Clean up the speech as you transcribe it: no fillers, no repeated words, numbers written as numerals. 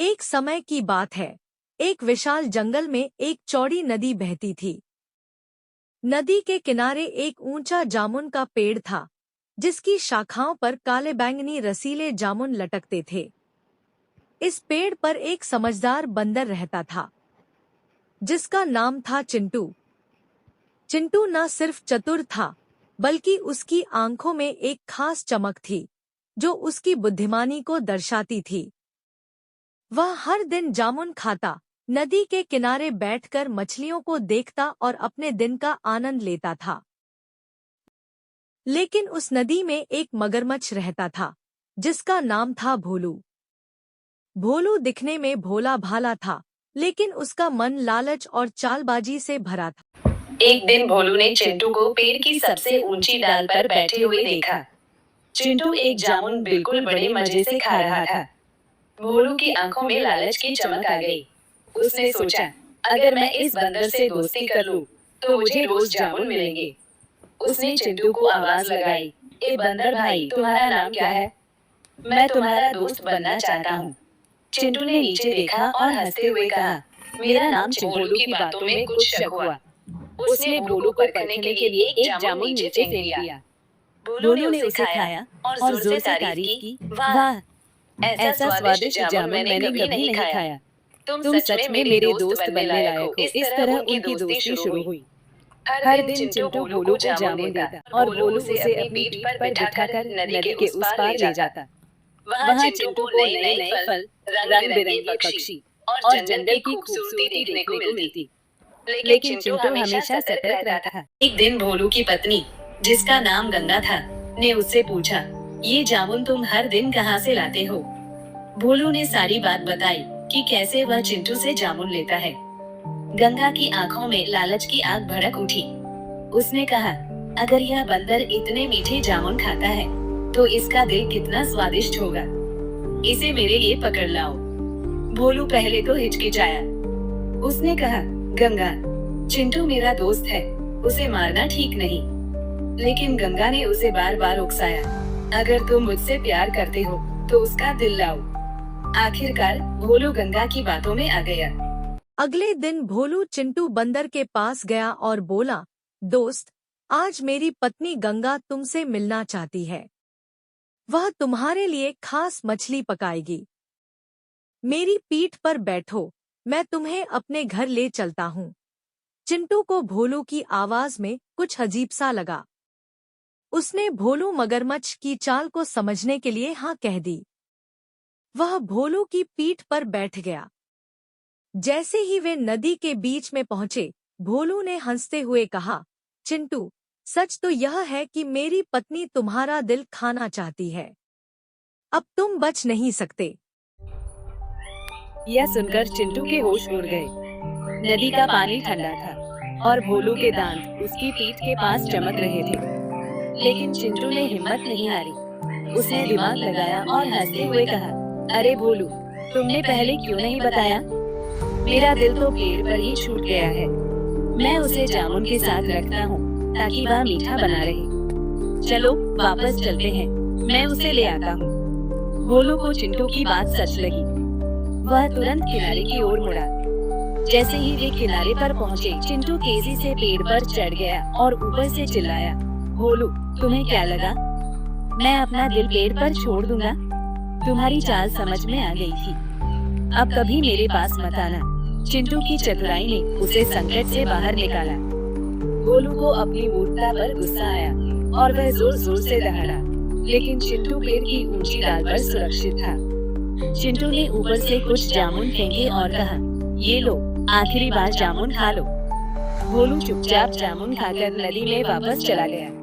एक समय की बात है। एक विशाल जंगल में एक चौड़ी नदी बहती थी। नदी के किनारे एक ऊंचा जामुन का पेड़ था, जिसकी शाखाओं पर काले बैंगनी रसीले जामुन लटकते थे। इस पेड़ पर एक समझदार बंदर रहता था, जिसका नाम था चिंटू। चिंटू न सिर्फ चतुर था, बल्कि उसकी आंखों में एक खास चमक थी, जो उसकी बुद्धिमानी को दर्शाती थी। वह हर दिन जामुन खाता, नदी के किनारे बैठकर मछलियों को देखता और अपने दिन का आनंद लेता था। लेकिन उस नदी में एक मगरमच्छ रहता था, जिसका नाम था भोलू। भोलू दिखने में भोला भाला था, लेकिन उसका मन लालच और चालबाजी से भरा था। एक दिन भोलू ने चिंटू को पेड़ की सबसे ऊंची डाल पर बैठे हुए देखा। चिंटू एक जामुन बिल्कुल बड़े मजे से खा रहा था। भोलू की आंखों में लालच की चमक आ गई। उसने सोचा, अगर मैं इस बंदर से दोस्ती कर लूं, तो मुझे रोज जामुन मिलेंगे। उसने चिंटू को आवाज लगाई, ए बंदर भाई, तुम्हारा नाम क्या है? मैं तुम्हारा दोस्त बनना चाहता हूँ। चिंटू ने नीचे देखा और हंसते हुए कहा, मेरा नाम चिंटू। भोलू की बातों में कुछ शक हुआ। उसने भोलू को परखने के लिए एक जामुन नीचे फेंक दिया। भोलू ने उसे खाया और जोर से तारीफ की, वाह, ऐसा स्वादिष्ट जामुन मैंने कभी नहीं खाया। तुम सच में मेरे दोस्त बनने लायक हो। इस तरह उनकी दोस्ती शुरू हुई। हर दिन चिंटू भोलू को जामुन देता और भोलू उसे अपनी पीठ पर बिठाकर नदी के उस पार ले जाता। वहाँ चिंटू को नए नए फल, रंग बिरंगे पक्षी और जंगल की खूबसूरती देखने को मिलती। लेकिन चिंटू हमेशा सतर्क रहता था। एक दिन भोलू की पत्नी, जिसका नाम गंगा था, ने उससे पूछा, ये जामुन तुम हर दिन कहाँ से लाते हो? भोलू ने सारी बात बताई कि कैसे वह चिंटू से जामुन लेता है। गंगा की आंखों में लालच की आग भड़क उठी। उसने कहा, अगर यह बंदर इतने मीठे जामुन खाता है, तो इसका दिल कितना स्वादिष्ट होगा। इसे मेरे लिए पकड़ लाओ। भोलू पहले तो हिचकिचाया। उसने कहा, गंगा, चिंटू मेरा दोस्त है, उसे मारना ठीक नहीं। लेकिन गंगा ने उसे बार बार उकसाया, अगर तुम मुझसे प्यार करते हो, तो उसका दिल लाओ। आखिरकार भोलू गंगा की बातों में आ गया। अगले दिन भोलू चिंटू बंदर के पास गया और बोला, दोस्त, आज मेरी पत्नी गंगा तुमसे मिलना चाहती है। वह तुम्हारे लिए खास मछली पकाएगी। मेरी पीठ पर बैठो, मैं तुम्हें अपने घर ले चलता हूँ। चिंटू को भोलू की आवाज में कुछ अजीब सा लगा। उसने भोलू मगरमच्छ की चाल को समझने के लिए हाँ कह दी। वह भोलू की पीठ पर बैठ गया। जैसे ही वे नदी के बीच में पहुंचे, भोलू ने हंसते हुए कहा, चिंटू, सच तो यह है कि मेरी पत्नी तुम्हारा दिल खाना चाहती है। अब तुम बच नहीं सकते। यह सुनकर चिंटू के होश उड़ गए। नदी का पानी ठंडा था और भोलू के दांत उसकी पीठ के पास चमक रहे थे। लेकिन चिंटू ने हिम्मत नहीं हारी। उसने दिमाग लगाया और हंसते हुए कहा, अरे भोलू, तुमने पहले क्यों नहीं बताया? मेरा दिल तो पेड़ पर ही छूट गया है। मैं उसे जामुन के साथ रखता हूँ, ताकि वह मीठा बना रहे। चलो वापस चलते हैं, मैं उसे ले आता हूँ। भोलू को चिंटू की बात सच लगी। वह तुरंत किनारे की ओर मुड़ा। जैसे ही वे किनारे पर पहुँचे, चिंटू तेजी से पेड़ पर चढ़ गया और ऊपर से चिल्लाया, भोलू, तुम्हें क्या लगा मैं अपना दिल पेड़ पर छोड़ दूंगा? तुम्हारी चाल समझ में आ गई थी। अब कभी मेरे पास मत आना। चिंटू की चतुराई ने उसे संकट से बाहर निकाला। भोलू को अपनी मूर्खता पर गुस्सा आया और वह जोर जोर से दहाड़ा। लेकिन चिंटू पेड़ की ऊंची डाल पर सुरक्षित था। चिंटू ने ऊपर से कुछ जामुन फेंके और कहा, ये लो, आखिरी बार जामुन खा लो। भोलू चुपचाप जामुन खाकर नदी में वापस चला गया।